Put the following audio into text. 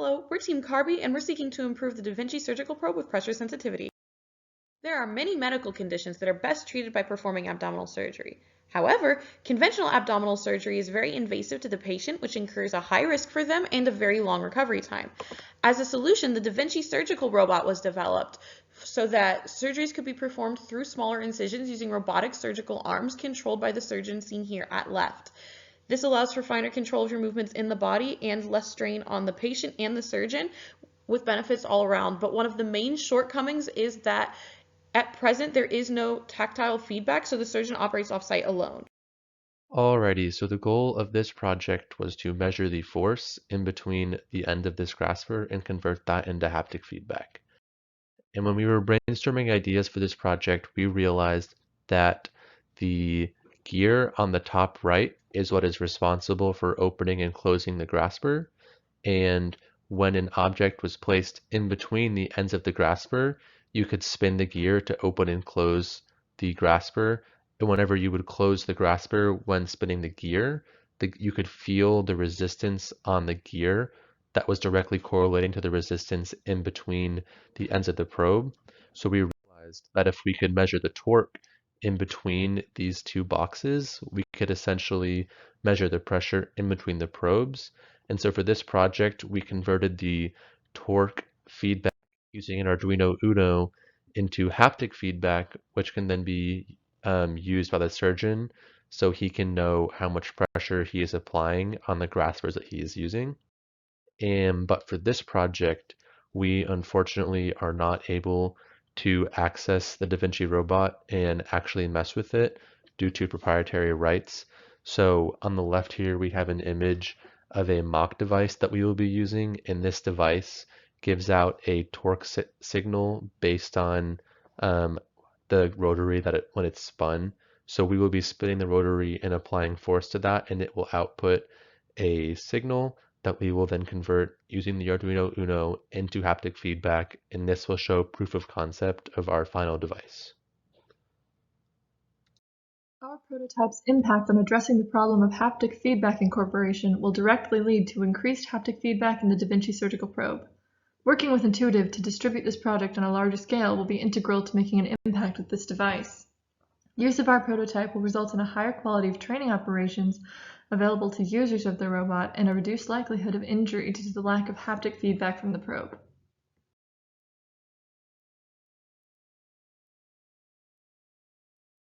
Hello, we're Team Carby and we're seeking to improve the Da Vinci surgical probe with pressure sensitivity. There are many medical conditions that are best treated by performing abdominal surgery. However, conventional abdominal surgery is very invasive to the patient, which incurs a high risk for them and a very long recovery time. As a solution, the Da Vinci surgical robot was developed so that surgeries could be performed through smaller incisions using robotic surgical arms controlled by the surgeon seen here at left. This allows for finer control of your movements in the body and less strain on the patient and the surgeon, with benefits all around. But one of the main shortcomings is that at present there is no tactile feedback, so the surgeon operates off-site alone. Alrighty, so the goal of this project was to measure the force in between the end of this grasper and convert that into haptic feedback. And when we were brainstorming ideas for this project, we realized that the gear on the top right is what is responsible for opening and closing the grasper. And when an object was placed in between the ends of the grasper, you could spin the gear to open and close the grasper. And whenever you would close the grasper when spinning the gear, you could feel the resistance on the gear that was directly correlating to the resistance in between the ends of the probe. So we realized that if we could measure the torque in between these two boxes, we could essentially measure the pressure in between the probes. And so for this project, we converted the torque feedback using an Arduino Uno into haptic feedback, which can then be used by the surgeon so he can know how much pressure he is applying on the graspers that he is using. But for this project, we unfortunately are not able to access the Da Vinci robot and actually mess with it due to proprietary rights. So on the left here, we have an image of a mock device that we will be using, and this device gives out a torque signal based on the rotary when it's spun. So we will be spinning the rotary and applying force to that, and it will output a signal that we will then convert using the Arduino Uno into haptic feedback, and this will show proof of concept of our final device. Our prototype's impact on addressing the problem of haptic feedback incorporation will directly lead to increased haptic feedback in the Da Vinci surgical probe. Working with Intuitive to distribute this project on a larger scale will be integral to making an impact with this device. Use of our prototype will result in a higher quality of training operations available to users of the robot and a reduced likelihood of injury due to the lack of haptic feedback from the probe.